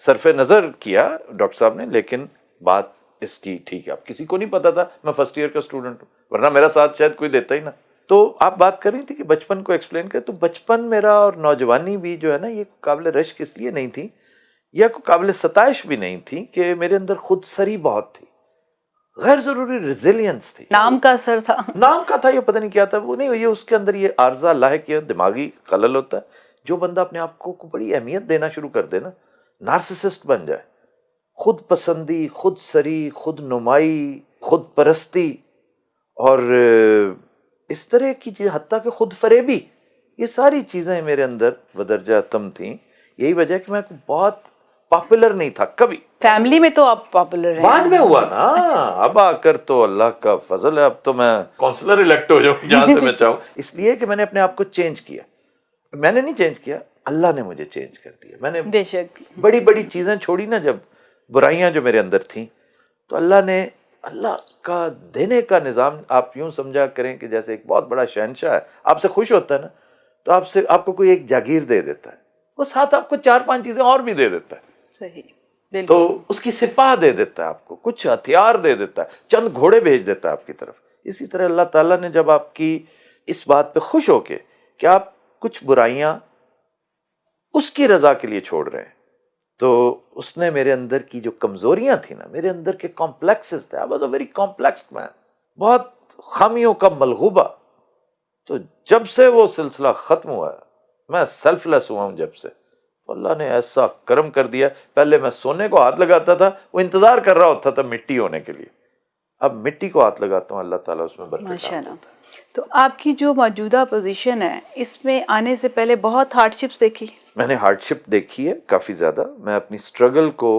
صرف نظر کیا ڈاکٹر صاحب نے، لیکن بات اس کی ٹھیک ہے. اب کسی کو نہیں پتا تھا میں فرسٹ ایئر کا اسٹوڈنٹ ہوں، ورنہ میرا ساتھ شاید کوئی دیتا ہی نہ. تو آپ بات کر رہی تھی کہ بچپن کو ایکسپلین کریں، تو بچپن میرا اور نوجوانی بھی جو ہے نا، یہ قابل رشک اس لیے نہیں تھی یا کوئی قابل ستائش بھی نہیں تھی کہ میرے اندر خود سری بہت تھی، غیر ضروری ریزیلینس تھی. نام کا اثر تھا. نام کا تھا، یہ پتہ نہیں کیا تھا، وہ نہیں، یہ اس کے اندر یہ عارضہ لاحق یہ دماغی خلل ہوتا ہے. جو بندہ اپنے آپ کو بڑی اہمیت دینا شروع کر دے نا، نارسسسٹ بن جائے، خود پسندی، خود سری، خود نمائی، خود پرستی اور اس طرح کی چیز، حتیٰ کہ خود فریبی، یہ ساری چیزیں میرے اندر بدرجہ تم تھیں. یہی وجہ ہے کہ میں بہت پاپولر نہیں تھا کبھی. فیملی میں تو آپ پاپولر ہیں. بعد میں ہوا نا، اب آ کر تو اللہ کا فضل ہے، اب تو میں کونسلر الیکٹ ہو جاؤں جہاں سے میں چاہوں. اس لیے کہ میں نے اپنے آپ کو چینج کیا. میں نے نہیں چینج کیا، اللہ نے مجھے چینج کر دیا. میں نے بے شک بڑی بڑی چیزیں چھوڑی نا، جب برائیاں جو میرے اندر تھیں، تو اللہ کا دینے کا نظام آپ یوں سمجھا کریں کہ جیسے ایک بہت بڑا شہنشاہ ہے، آپ سے خوش ہوتا ہے نا، تو آپ کو کوئی ایک جاگیر دے دیتا ہے، وہ ساتھ آپ کو 4-5 چیزیں اور بھی دے دیتا ہے. صحیح، بالکل. تو اس کی سپاہ دے دیتا ہے، آپ کو کچھ ہتھیار دے دیتا ہے، چند گھوڑے بھیج دیتا ہے آپ کی طرف. اسی طرح اللہ تعالیٰ نے جب آپ کی اس بات پہ خوش ہو کے کہ آپ کچھ برائیاں اس کی رضا کے لیے چھوڑ رہے ہیں، تو اس نے میرے اندر کی جو کمزوریاں تھیں نا، میرے اندر کے کمپلیکسز تھے، I was a very complex man، بہت خامیوں کا ملغوبہ. تو جب سے وہ سلسلہ ختم ہوا ہے، میں سیلف لیس ہوا ہوں. جب سے اللہ نے ایسا کرم کر دیا، پہلے میں سونے کو ہاتھ لگاتا تھا، وہ انتظار کر رہا ہوتا تھا مٹی ہونے کے لیے، اب مٹی کو ہاتھ لگاتا ہوں، اللہ تعالیٰ اس میں برکت ماشاء اللہ. ڈالتا ہے. تو آپ کی جو موجودہ پوزیشن ہے، اس میں آنے سے پہلے بہت ہارڈ شپس دیکھی. میں نے ہارڈ شپ دیکھی ہے کافی زیادہ. میں اپنی اسٹرگل کو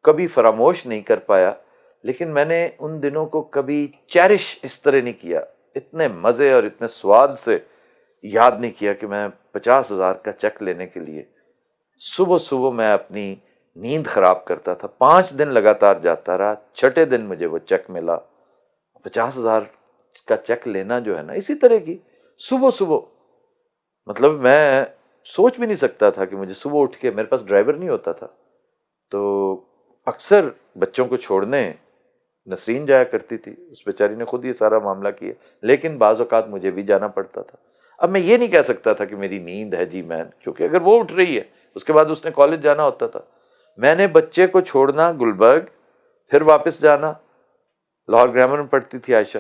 کبھی فراموش نہیں کر پایا، لیکن میں نے ان دنوں کو کبھی چیرش اس طرح نہیں کیا، اتنے مزے اور اتنے سواد سے یاد نہیں کیا کہ میں 50,000 کا چیک لینے کے لیے صبح میں اپنی نیند خراب کرتا تھا. 5 دن لگاتار جاتا رہا، 6 دن مجھے وہ چیک ملا. 50,000 کا چیک لینا جو ہے نا، اسی طرح کی صبح مطلب میں سوچ بھی نہیں سکتا تھا کہ مجھے صبح اٹھ کے، میرے پاس ڈرائیور نہیں ہوتا تھا، تو اکثر بچوں کو چھوڑنے نسرین جایا کرتی تھی، اس بیچاری نے خود یہ سارا معاملہ کیا، لیکن بعض اوقات مجھے بھی جانا پڑتا تھا. اب میں یہ نہیں کہہ سکتا تھا کہ میری نیند ہے جی مین، کیونکہ اگر وہ اٹھ رہی ہے اس کے بعد اس نے کالج جانا ہوتا تھا. میں نے بچے کو چھوڑنا گلبرگ، پھر واپس جانا، لاہور گرامر میں پڑھتی تھی عائشہ،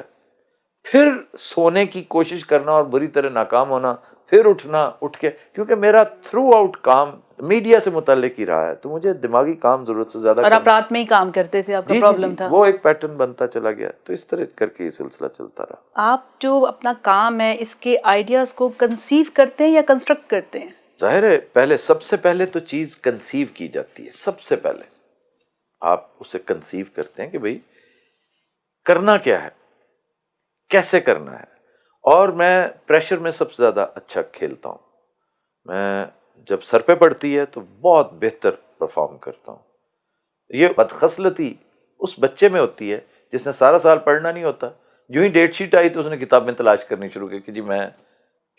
پھر سونے کی کوشش کرنا اور بری طرح ناکام ہونا، پھر اٹھ کے، کیونکہ میرا تھرو آؤٹ کام میڈیا سے متعلق ہی رہا ہے، تو مجھے دماغی کام ضرورت سے زیادہ. اور آپ رات میں ہی کام کرتے تھے، آپ کا پرابلم تھا. وہ ایک پیٹرن بنتا چلا گیا، تو اس طرح کر کے یہ سلسلہ چلتا رہا. آپ جو اپنا کام ہے، اس کے آئیڈیاز کو کنسیو کرتے ہیں یا کنسٹرکٹ کرتے ہیں؟ ظاہر ہے سب سے پہلے تو چیز کنسیو کی جاتی ہے. سب سے پہلے آپ اسے کنسیو کرتے ہیں کہ بھئی کرنا کیا ہے، کیسے کرنا ہے. اور میں پریشر میں سب سے زیادہ اچھا کھیلتا ہوں. میں جب سر پہ پڑتی ہے تو بہت بہتر پرفارم کرتا ہوں. یہ بدخصلتی اس بچے میں ہوتی ہے جس نے سارا سال پڑھنا نہیں ہوتا، جو ہی ڈیٹ شیٹ آئی تو اس نے کتاب میں تلاش کرنی شروع کی کہ جی میں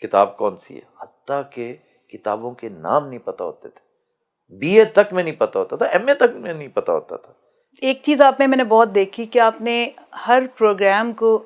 کتاب کون سی ہے. حتیٰ کہ کتابوں کے نام نہیں پتہ ہوتے تھے، بی اے تک میں نہیں پتہ ہوتا تھا، ایم اے تک میں نہیں پتہ ہوتا تھا. ایک چیز آپ میں نے بہت دیکھی کہ آپ نے ہر پروگرام کو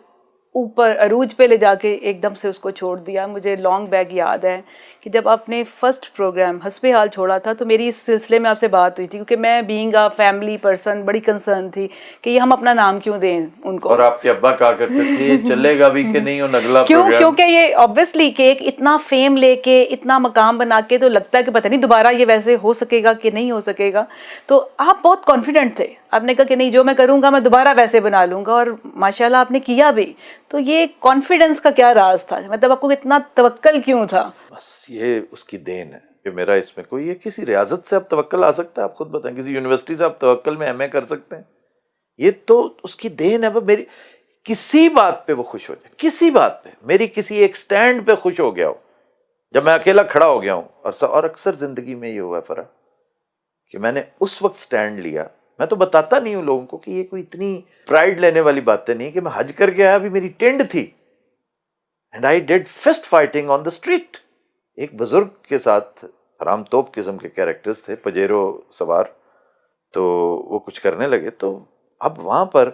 اوپر عروج پہ لے جا کے ایک دم سے اس کو چھوڑ دیا. مجھے لانگ بیک یاد ہے کہ جب آپ نے فرسٹ پروگرام حسب حال چھوڑا تھا تو میری اس سلسلے میں آپ سے بات ہوئی تھی، کیونکہ میں بینگ اے فیملی پرسن بڑی کنسرن تھی کہ یہ ہم اپنا نام کیوں دیں ان کو. اور آپ کے ابا کہا کرتے تھے یہ چلے گا بھی کہ نہیں اور اگلا پروگرام، کیونکہ یہ آبویسلی کہ ایک اتنا فیم لے کے اتنا مقام بنا کے تو لگتا ہے کہ پتہ نہیں دوبارہ یہ ویسے ہو سکے گا کہ نہیں ہو سکے گا. تو آپ بہت کانفیڈنٹ تھے، آپ نے کہا کہ نہیں جو میں کروں گا میں دوبارہ ویسے بنا لوں گا، اور ماشاءاللہ آپ نے کیا بھی. تو یہ کانفیڈنس کا کیا راز تھا؟ مطلب آپ کو اتنا توکل کیوں تھا؟ بس یہ اس کی دین ہے کہ میرا اس میں کوئی، یہ کسی ریاضت سے اب توکل آ سکتا ہے؟ آپ خود بتائیں، کسی یونیورسٹی سے آپ توکل میں ایم اے کر سکتے ہیں؟ یہ تو اس کی دین ہے. میری کسی بات پہ وہ خوش ہو جائے، کسی بات پہ، میری کسی ایک سٹینڈ پہ خوش ہو گیا ہو، جب میں اکیلا کھڑا ہو گیا ہوں. اور اکثر زندگی میں یہ ہوا ہے فرق کہ میں نے اس وقت سٹینڈ لیا. میں تو بتاتا نہیں ہوں لوگوں کو کہ یہ کوئی اتنی پرائڈ لینے والی باتیں نہیں کہ میں حج کر کے آیا، ابھی میری ٹینڈ تھی and I did fist fighting on the street. ایک بزرگ کے ساتھ حرام توپ قسم کے کیریکٹرز تھے، پجیرو سوار، تو وہ کچھ کرنے لگے. تو اب وہاں پر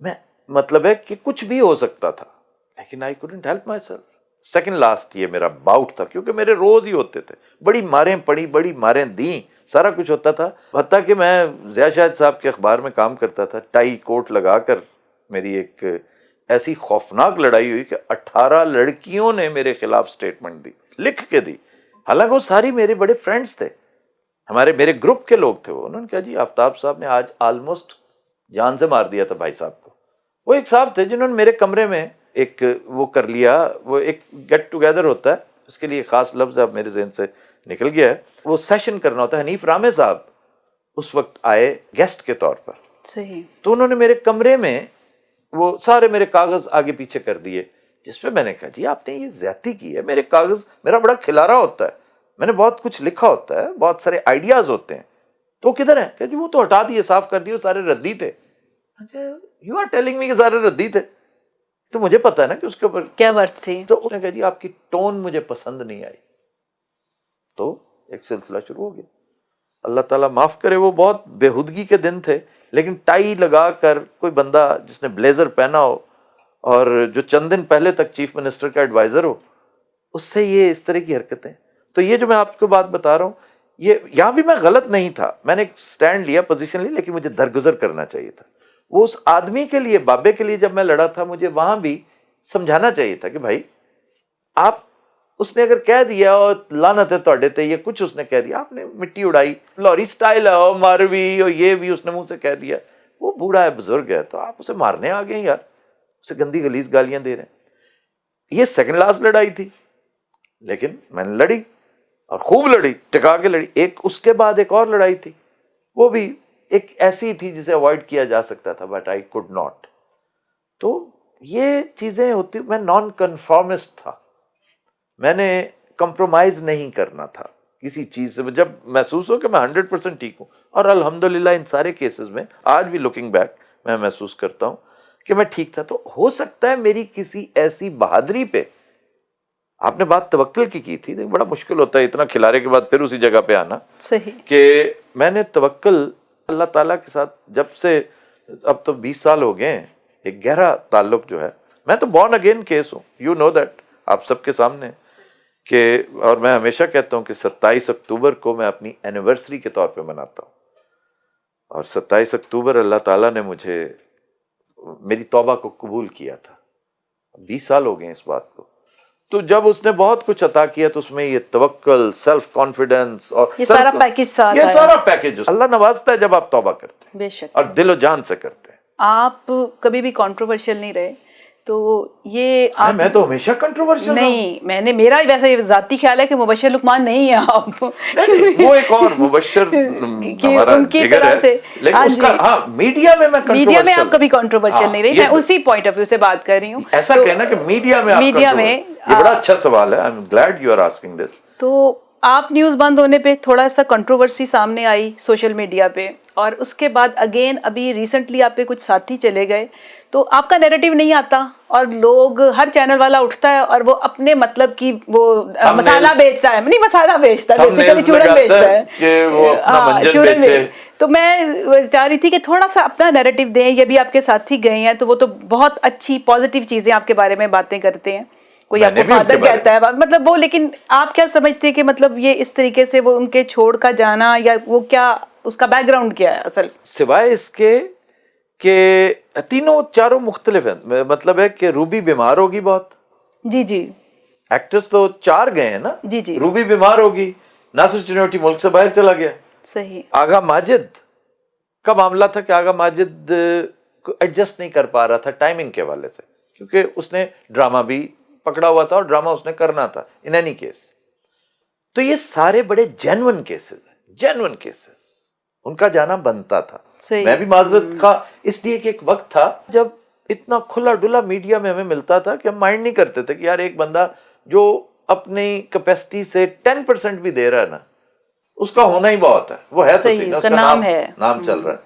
میں مطلب ہے کہ کچھ بھی ہو سکتا تھا، لیکن I couldn't help myself. Second last یہ میرا باؤٹ تھا، کیونکہ میرے روز ہی ہوتے تھے، بڑی ماریں پڑی، بڑی ماریں دیں، سارا کچھ ہوتا تھا. حتیٰ کہ میں ضیاء شاہد صاحب کے اخبار میں کام کرتا تھا، ٹائی کوٹ لگا کر میری ایک ایسی خوفناک لڑائی ہوئی کہ 18 لڑکیوں نے میرے خلاف سٹیٹمنٹ دی، لکھ کے دی، حالانکہ وہ ساری میرے بڑے فرینڈز تھے، میرے گروپ کے لوگ تھے. وہ انہوں نے کہا جی آفتاب صاحب نے آج آلموسٹ جان سے مار دیا تھا بھائی صاحب کو. وہ ایک صاحب تھے جنہوں نے میرے کمرے میں ایک وہ کر لیا، وہ ایک گیٹ ٹوگیدر ہوتا ہے، اس کے لیے خاص لفظ اب میرے ذہن سے نکل گیا ہے، وہ سیشن کرنا ہوتا ہے. حنیف رامے صاحب اس وقت آئے گیسٹ کے طور پر. صحیح. تو انہوں نے میرے کمرے میں وہ سارے میرے کاغذ آگے پیچھے کر دیے، جس پہ میں نے کہا جی آپ نے یہ زیادتی کی ہے، میرے کاغذ، میرا بڑا کھلارا ہوتا ہے، میں نے بہت کچھ لکھا ہوتا ہے، بہت سارے آئیڈیاز ہوتے ہیں، تو وہ کدھر ہیں؟ کہ جی وہ تو ہٹا دیے، صاف کر دیے، وہ سارے ردی تھے. یو آر ٹیلنگ می کہ سارے ردی تھے، تو مجھے پتا ہے نا کہ اس کے اوپر کیا ورتھ تھی. تو انہوں نے کہا جی آپ کی ٹون مجھے پسند نہیں آئی. تو ایک سلسلہ شروع ہو گیا. اللہ تعالیٰ معاف کرے، وہ بہت بےہودگی کے دن تھے، لیکن ٹائی لگا کر کوئی بندہ جس نے بلیزر پہنا ہو اور جو چند دن پہلے تک چیف منسٹر کا ایڈوائزر ہو، اس سے یہ اس طرح کی حرکتیں. تو یہ جو میں آپ کو بات بتا رہا ہوں، یہ یہاں بھی میں غلط نہیں تھا، میں نے ایک سٹینڈ لیا، پوزیشن لی، لیکن مجھے درگزر کرنا چاہیے تھا. وہ اس آدمی کے لیے، بابے کے لیے جب میں لڑا تھا، مجھے وہاں بھی سمجھانا چاہیے تھا کہ بھائی آپ، اس نے اگر کہہ دیا اور لعنت ہے تواڈے تے، یہ کچھ اس نے کہہ دیا، آپ نے مٹی اڑائی، لوری سٹائل ہے اور ماروی اور یہ بھی اس نے منہ سے کہہ دیا. وہ بوڑھا ہے، بزرگ ہے، تو آپ اسے مارنے آ گئے یار، اسے گندی غلیظ گالیاں دے رہے ہیں. یہ سیکنڈ لاسٹ لڑائی تھی، لیکن میں نے لڑی اور خوب لڑی، ٹکا کے لڑی. ایک اس کے بعد ایک اور لڑائی تھی، وہ بھی ایک ایسی تھی جسے اوائڈ کیا جا سکتا تھا، بٹ آئی کوڈ ناٹ. تو یہ چیزیں ہوتی، میں نان کنفارمسٹ تھا، میں نے کمپرومائز نہیں کرنا تھا کسی چیز سے. جب محسوس ہو کہ میں 100% ٹھیک ہوں، اور الحمدللہ ان سارے کیسز میں آج بھی لوکنگ بیک میں محسوس کرتا ہوں کہ میں ٹھیک تھا. تو ہو سکتا ہے میری کسی ایسی بہادری پہ، آپ نے بات توکل کی تھی، بڑا مشکل ہوتا ہے اتنا کھلارے کے بعد پھر اسی جگہ پہ آنا. صحیح. کہ میں نے توکل اللہ تعالیٰ کے ساتھ جب سے، اب تو 20 سال ہو گئے ہیں، ایک گہرا تعلق جو ہے. میں تو بورن اگین کیس ہوں، یو نو دیٹ، آپ سب کے سامنے کہ، اور میں ہمیشہ کہتا ہوں کہ 27 اکتوبر کو میں اپنی اینیورسری کے طور پہ مناتا ہوں. اور 27 اکتوبر اللہ تعالیٰ نے مجھے میری توبہ کو قبول کیا تھا. 20 سال ہو گئے ہیں اس بات کو. تو جب اس نے بہت کچھ عطا کیا تو اس میں یہ توکل، سیلف کانفیڈنس، اور یہ سارا پیکج ساتھ یہ آیا. سارا پیکج اللہ نوازتا ہے جب آپ توبہ کرتے ہیں، بے شک. اور دل و جان سے کرتے ہیں. آپ کبھی بھی کنٹروورشل نہیں رہے، تو یہ آپ، میں تو ہمیشہ کنٹروورشل نہیں، میں نے، میرا ویسے ذاتی خیال ہے کہ مبشر لقمان نہیں ہیں آپ. وہ ایک اور مبشر ہمارا ان کی جگر طرح ہے، سے، لیکن اس کا، ہاں، میڈیا میں میں میڈیا میں آپ کبھی کنٹروورشل نہیں رہی. میں اسی پوائنٹ آف ویو سے بات کر رہی ہوں. ایسا کہنا کہ میڈیا میں، میڈیا میں، یہ بڑا اچھا سوال ہے. I am glad you are asking this. تو آپ نیوز بند ہونے پہ تھوڑا سا کنٹروورسی سامنے آئی سوشل میڈیا پہ، اور اس کے بعد اگین ابھی ریسنٹلی آپ کے کچھ ساتھی چلے گئے، تو آپ کا نیریٹو نہیں آتا، اور لوگ، ہر چینل والا اٹھتا ہے اور وہ اپنے مطلب کی وہ مسالہ بیچتا ہے، نہیں مسالہ بیچتا ہے، بیسیکلی چورن بیچتا ہے کہ وہ اپنا منجن بیچے. تو میں چاہ رہی تھی کہ تھوڑا سا اپنا نیریٹو دیں. یہ بھی آپ کے ساتھی گئے ہیں، تو وہ تو بہت اچھی پازیٹیو چیزیں آپ کے بارے میں باتیں کرتے ہیں. کوئی آپ کو فادر کہتا ہے، مطلب وہ، لیکن آپ کیا سمجھتے ہیں کہ مطلب یہ اس طریقے سے وہ ان کے چھوڑ کا جانا، یا وہ کیا، اس کا بیک گراؤنڈ کیا ہے اصل؟ سوائے اس کے کہ تینوں چاروں مختلف ہیں. مطلب ہے کہ روبی بیمار ہوگی بہت. جی جی. ایکٹرز تو 4 گئے ہیں نا. جی جی. روبی بیمار ہوگی، ناصر چنوٹی ملک سے باہر چلا گیا. صحیح. آغا ماجد کا معاملہ تھا کہ آغا ماجد کو ایڈجسٹ نہیں کر پا رہا تھا ٹائمنگ کے حوالے سے، کیونکہ اس نے ڈرامہ بھی پکڑا ہوا تھا اور ڈرامہ اس نے کرنا تھا ان اینی کیس. تو یہ سارے بڑے جینون کیسز ہیں، جینون کیسز، ان کا جانا بنتا تھا. میں بھی معذرت کا، اس لیے کہ ایک وقت تھا جب اتنا کھلا ڈلا میڈیا میں ہمیں ملتا تھا کہ ہم مائنڈ نہیں کرتے تھے کہ یار ایک بندہ جو اپنی کیپیسٹی سے 10% بھی دے رہا ہے نا، اس کا ہونا ہی بہت ہے. وہ ہے تو صحیح، اس کا نام چل رہا ہے.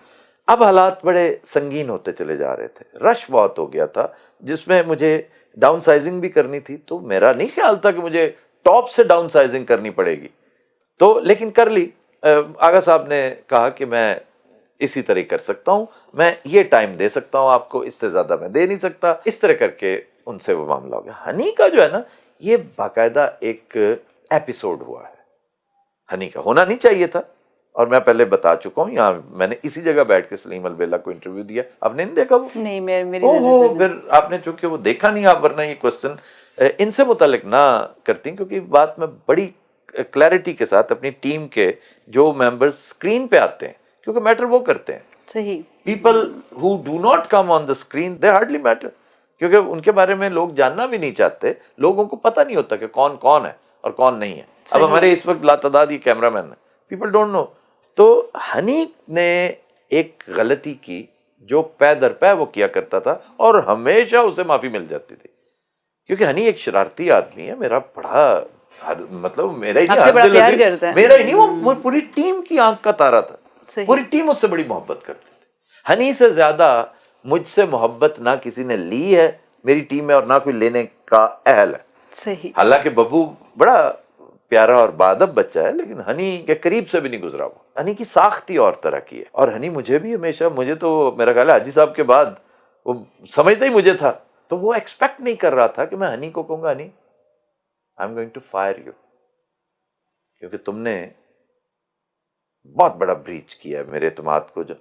اب حالات بڑے سنگین ہوتے چلے جا رہے تھے، رش بہت ہو گیا تھا، جس میں مجھے ڈاؤن سائزنگ بھی کرنی تھی. تو میرا نہیں خیال تھا کہ مجھے ٹاپ سے ڈاؤن سائزنگ کرنی پڑے گی. تو لیکن کر لی. آغا صاحب نے کہا کہ میں اسی طرح کر سکتا ہوں, میں یہ ٹائم دے سکتا ہوں آپ کو, اس سے زیادہ میں دے نہیں سکتا. اس طرح کر کے ان سے وہ معاملہ ہو گیا. ہنی کا جو ہے نا, یہ باقاعدہ ایک ایپیسوڈ ہوا ہے. ہنی کا ہونا نہیں چاہیے تھا, اور میں پہلے بتا چکا ہوں یہاں, میں نے اسی جگہ بیٹھ کے سلیم البیلا کو انٹرویو دیا. آپ نے نہیں دیکھا وہ؟ نہیں, میری پھر آپ نے چونکہ وہ دیکھا نہیں, آپ ورنہ یہ کوسچن ان سے متعلق نہ کرتی, کیونکہ بات میں بڑی کلیئرٹی کے ساتھ اپنی ٹیم کے جو ممبرز اسکرین پہ آتے ہیں, کیونکہ میٹر وہ کرتے ہیں. صحیح. People who do not come on the screen they hardly matter, کیونکہ ان کے بارے میں لوگ جاننا بھی نہیں چاہتے. لوگوں کو پتہ نہیں ہوتا کہ کون کون ہے اور کون نہیں ہے. اب ہمارے اس وقت لاتعداد یہ کیمرہ مین ہے, پیپل ڈونٹ نو. تو ہنی نے ایک غلطی کی جو پے در پے وہ کیا کرتا تھا, اور ہمیشہ اسے معافی مل جاتی تھی, کیونکہ ہنی ایک شرارتی آدمی ہے. میرا بڑا مطلب میرا ہی نہیں, میرا ہی نہیں, وہ پوری ٹیم کی آنکھ کا تارا تھا. پوری ٹیم اس سے بڑی محبت کرتی تھی. ہنی سے زیادہ مجھ سے محبت نہ کسی نے لی ہے میری ٹیم میں, اور نہ کوئی لینے کا اہل ہے. صحیح. حالانکہ ببو بڑا پیارا اور بادب بچہ ہے, لیکن ہنی کے قریب سے بھی نہیں گزرا. وہ ہنی کی ساخت ہی اور طرح کی ہے. اور ہنی مجھے بھی ہمیشہ, مجھے تو میرا خیال ہے حاجی صاحب کے بعد وہ سمجھتا ہی مجھے تھا, تو وہ ایکسپیکٹ نہیں کر رہا تھا کہ میں ہنی کو کہوں گا honey I am going to fire you, کیونکہ تم نے بہت بڑا بریچ کیا ہے میرے اعتماد کو. جو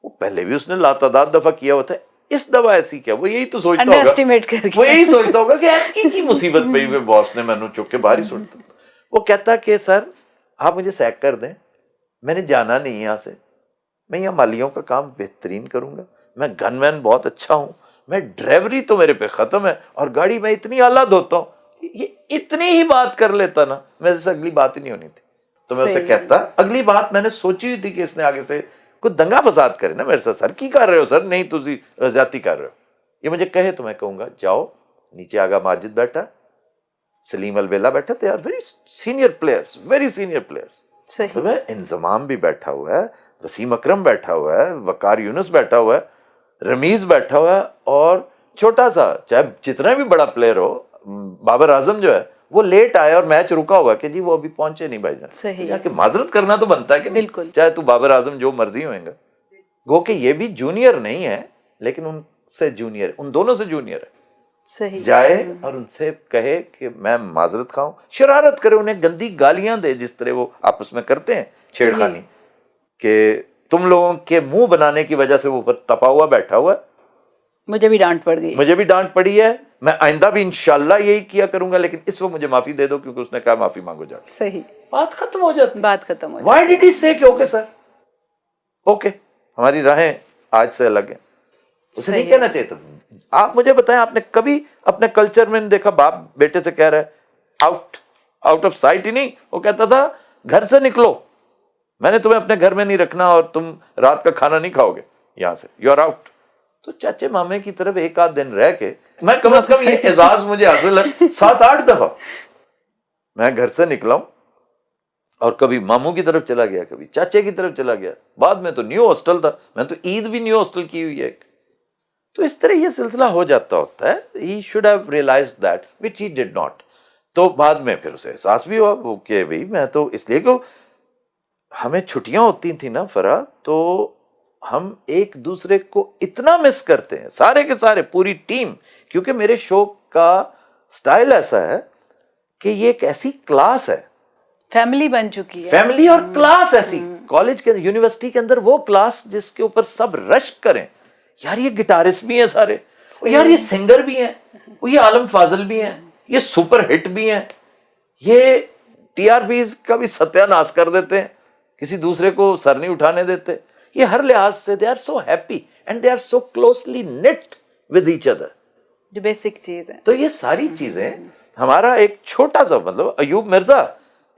وہ پہلے بھی اس نے لاتعداد دفعہ کیا ہوا تھا, اس دفعہ ایسی کیا, وہ یہی تو سوچتا ہوگا, وہ یہی سوچتا ہوگا کہ کی مصیبت پہ ہوئے باس نے مینو چک کے باہر ہی سوچتا. وہ کہتا کہ سر آپ مجھے سیک کر دیں, میں نے جانا نہیں یہاں سے, میں یہاں مالیوں کا کام بہترین کروں گا, میں گن مین بہت اچھا ہوں, میں ڈرائیوری تو میرے پہ ختم ہے, اور گاڑی میں اتنی اعلیٰ دھوتا ہوں. یہ اتنی ہی بات کر لیتا نا, میرے سے اگلی بات ہی نہیں ہونی تھی. تو میں اسے کہتا, اگلی بات میں نے سوچی ہوئی تھی کہ اس نے آگے سے کوئی دنگا فساد کرے نا میرے ساتھ. سر کی کر رہے ہو سر, نہیں تجھی زیادتی کر رہے ہو. یہ مجھے کہے تو میں کہوں گا جاؤ نیچے, آگا ماجد بیٹھا, سلیم البیلا بیٹھا, they are very senior players, very senior players. تو انضمام بھی بیٹھا ہوا ہے, وسیم اکرم بیٹھا ہوا ہے, وقار یونس بیٹھا ہوا ہے, رمیز بیٹھا ہوا ہے, اور چھوٹا سا چاہے جتنا بھی بڑا پلیئر ہو, بابر اعظم جو ہے وہ لیٹ آیا اور میچ رکا ہوا کہ جی وہ ابھی پہنچے نہیں بھائی جان. جا کے معذرت کرنا تو بنتا ہے کہ بالکل, چاہے تو بابر اعظم جو مرضی ہوئیں گا. گو کہ یہ بھی جونیئر نہیں ہے, لیکن ان سے جونیئر, ان دونوں سے جونیئر ہے. صحیح. جائے اور ان سے کہے کہ میں معذرت خواہوں, شرارت کرے, انہیں گندی گالیاں دے جس طرح وہ آپس میں کرتے ہیں چھیڑخانی, کہ تم لوگوں کے منہ بنانے کی وجہ سے وہ اوپر تپا ہوا بیٹھا ہوا ہے. مجھے بھی ڈانٹ پڑ گئی, مجھے بھی ڈانٹ پڑی ہے, میں آئندہ بھی انشاءاللہ یہی کیا کروں گا, لیکن اس وقت مجھے معافی دے دو کیونکہ اس نے کہا معافی مانگو جا. صحیح. بات ختم ہو جاتی, بات ختم ہو جاتی. Why did he say کہ اوکے سر, اوکے ہماری راہیں آج سے الگ ہیں. اسے نہیں کہنا چاہیے. تو آپ مجھے بتائیں, آپ نے کبھی اپنے کلچر میں دیکھا باپ بیٹے سے کہہ رہا ہے آؤٹ آف سائٹ ہی نہیں, وہ کہتا تھا گھر سے نکلو, میں نے تمہیں اپنے گھر میں نہیں رکھنا, اور تم رات کا کھانا نہیں کھاؤ گے یہاں سے, یو آر آؤٹ. تو چاچے مامے کی طرف ایک آدھ دن رہ کے, میں کم از کم یہ اعزاز مجھے حاصل ہے 7-8 دفعہ میں گھر سے نکلا ہوں, اور کبھی ماموں کی طرف چلا گیا, کبھی چاچے کی طرف چلا گیا. بعد میں تو نیو ہاسٹل تھا, میں تو عید بھی نیو ہاسٹل کی ہوئی ہے. تو اس طرح یہ سلسلہ ہو جاتا ہوتا ہے. He should have realized that, which he did not. تو بعد میں پھر اسے احساس بھی ہوا کہ بھئی میں تو اس لیے کہ ہمیں چھٹیاں ہوتی تھیں نا فرا, تو ہم ایک دوسرے کو اتنا مس کرتے ہیں سارے کے سارے, پوری ٹیم, کیونکہ میرے شو کا سٹائل ایسا ہے کہ یہ ایک ایسی کلاس ہے, فیملی بن چکی ہے, فیملی اور کلاس ایسی, کالج کے یونیورسٹی کے اندر وہ کلاس جس کے اوپر سب رشک کریں, یار یہ گٹارسٹ بھی ہیں سارے, یار یہ سنگر بھی ہیں, یہ عالم فاضل بھی ہیں, یہ سپر ہٹ بھی ہیں, یہ ٹی آر پیز کا بھی ستیہ ناش کر دیتے ہیں, کسی دوسرے کو سر نہیں اٹھانے دیتے. یہ ہر لحاظ سے they are so happy and they are so closely knit with each other. جو بیسک چیز ہے. تو یہ ساری چیزیں ہمارا ایک چھوٹا سا, مطلب ایوب مرزا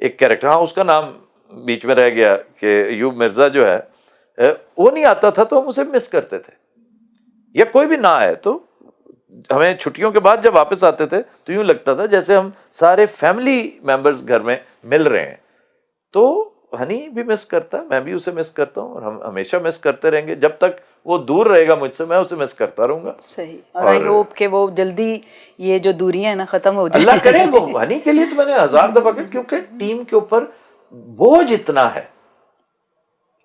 ایک کیریکٹر, ہاں اس کا نام بیچ میں رہ گیا کہ ایوب مرزا جو ہے وہ نہیں آتا تھا تو ہم اسے مس کرتے تھے, یا کوئی بھی نہ آئے تو ہمیں چھٹیوں کے بعد جب واپس آتے تھے تو یوں لگتا تھا جیسے ہم سارے فیملی ممبرز گھر میں مل رہے ہیں. تو ہنی بھی مس کرتا ہے, میں بھی اسے مس کرتا ہوں, اور ہم ہمیشہ مس کرتے رہیں گے جب تک وہ دور رہے گا مجھ سے, میں اسے مس کرتا رہوں گا. صحیح. اور آئی ہوپ کہ وہ جلدی یہ جو دوریاں ہیں نا ختم ہو جائیں. اللہ کرے. وہ ہنی کے لیے تو میں نے 1000 دفعہ کہا, کیونکہ ٹیم کے اوپر بوجھ اتنا ہے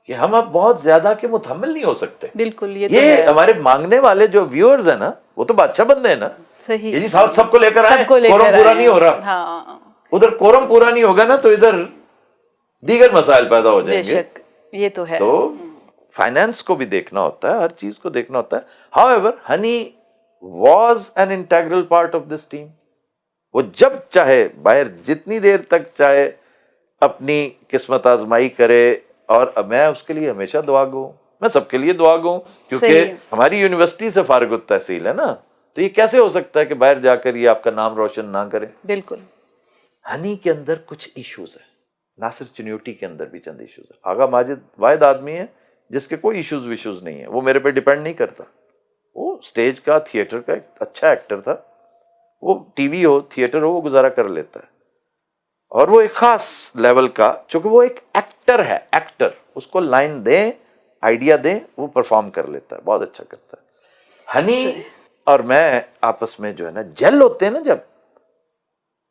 کہ ہم اب بہت زیادہ کے متحمل نہیں ہو سکتے. بالکل یہ ہمارے مانگنے والے جو ویورز ہیں نا وہ تو بادشاہ بندے ہیں نا. صحیح. یہ جی سب کو لے کر آئے, کورم پورا نہیں ہو رہا. ہاں ادھر کورم پورا نہیں ہوگا نا تو ادھر دیگر مسائل پیدا ہو جائیں گے. یہ تو ہے. تو فائنینس کو بھی دیکھنا ہوتا ہے, ہر چیز کو دیکھنا ہوتا ہے. However, honey was an integral part of this team. وہ جب چاہے باہر جتنی دیر تک چاہے اپنی قسمت آزمائی کرے, اور میں اس کے لیے ہمیشہ دعا گو ہوں. میں سب کے لیے دعا گو ہوں کیونکہ ہماری یونیورسٹی سے فارغ التحصیل ہے نا, تو یہ کیسے ہو سکتا ہے کہ باہر جا کر یہ آپ کا نام روشن نہ کرے. بالکل. ہنی کے اندر کچھ ایشوز ہیں, ناصر چنیوٹی کے اندر بھی چند ایشوز ہیں. آغا ماجد واحد آدمی ہے جس کے کوئی ایشوز ویشوز نہیں ہے. وہ میرے پہ ڈیپینڈ نہیں کرتا. وہ سٹیج کا, تھیٹر کا ایک اچھا ایکٹر تھا. وہ ٹی وی ہو تھیٹر ہو وہ گزارا کر لیتا ہے. اور وہ ایک خاص لیول کا, چونکہ وہ ایک ایکٹر ہے, ایکٹر, اس کو لائن دیں, آئیڈیا دیں, وہ پرفارم کر لیتا ہے, بہت اچھا کرتا ہے. ہنی اور میں آپس میں جو ہے نا جیل ہوتے ہیں نا, جب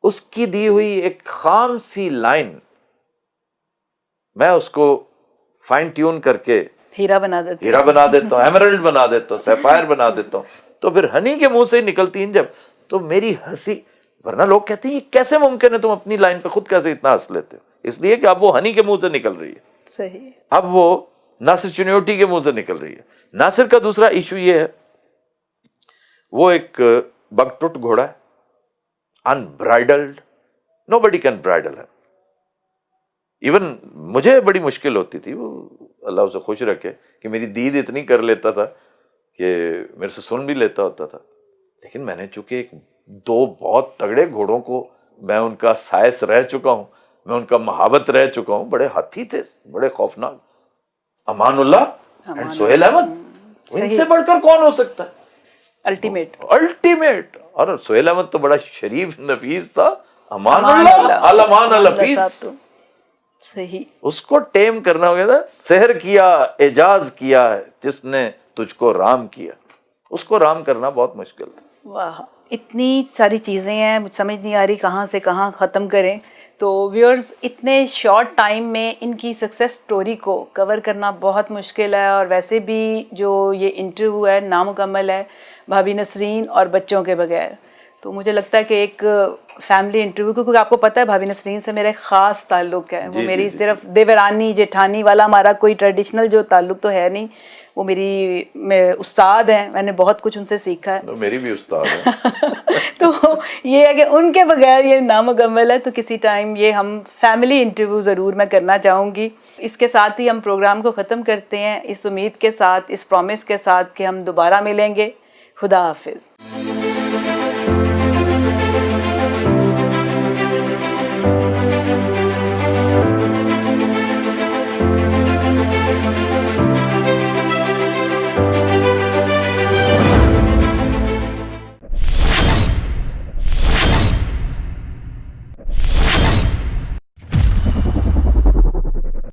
اس کی دی ہوئی ایک خام سی لائن میں اس کو فائن ٹیون کر کے ہیرا بنا دیتا ہوں, ایمرلڈ بنا دیتا ہوں, سیفائر بنا دیتا ہوں. تو پھر ہنی کے منہ سے ہی نکلتی ہیں جب, تو میری ہنسی, ورنہ لوگ کہتے ہیں یہ کیسے ممکن ہے, تم اپنی لائن پہ خود کیسے اتنا ہنس لیتے ہو. اس لیے کہ اب وہ ہنی کے منہ سے نکل رہی ہے. صحیح. اب وہ ناصر چنیوٹی کے منہ سے نکل رہی ہے. ناصر کا دوسرا ایشو یہ ہے, وہ ایک بگٹوٹ گھوڑا ہے, unbridled, nobody can bridle him. Even مجھے بڑی مشکل ہوتی تھی, وہ اللہ اسے خوش رکھے کہ میری دید اتنی کر لیتا تھا کہ میرے سے سن بھی لیتا ہوتا تھا. لیکن میں نے چونکہ دو بہت تگڑے گھوڑوں کو میں ان کا سائس رہ چکا ہوں, میں ان کا محابت رہ چکا ہوں, بڑے ہاتھی تھے, بڑے خوفناک, امان اللہ اینڈ سہیل احمد, ان سے بڑھ کر کون ہو سکتا ہے, الٹیمیٹ. اور سہیل احمد تو بڑا شریف نفیس تھا, امان اللہ الامان الحفیظ. صحیح. اس کو ٹیم کرنا ہو گیا تھا. سحر کیا اعجاز کیا ہے جس نے تجھ کو رام کیا, اس کو رام کرنا بہت مشکل تھا. واہ, اتنی ساری چیزیں ہیں, مجھ سمجھ نہیں آ رہی کہاں سے کہاں ختم کریں. تو ویورز, اتنے شارٹ ٹائم میں ان کی سکسیس سٹوری کو کور کرنا بہت مشکل ہے, اور ویسے بھی جو یہ انٹرویو ہے نامکمل ہے بھابھی نسرین اور بچوں کے بغیر. تو مجھے لگتا ہے کہ ایک فیملی انٹرویو, کیونکہ آپ کو پتہ ہے بھابھی نسرین سے میرا ایک خاص تعلق ہے. وہ میری صرف دیورانی جیٹھانی والا ہمارا کوئی ٹریڈیشنل جو تعلق تو ہے نہیں, وہ میری استاد ہیں, میں نے بہت کچھ ان سے سیکھا ہے. میری بھی استاد ہے. تو یہ ہے کہ ان کے بغیر یہ نامکمل ہے. تو کسی ٹائم یہ ہم فیملی انٹرویو ضرور میں کرنا چاہوں گی. اس کے ساتھ ہی ہم پروگرام کو ختم کرتے ہیں, اس امید کے ساتھ, اس پرومس کے ساتھ کہ ہم دوبارہ ملیں گے. خدا حافظ.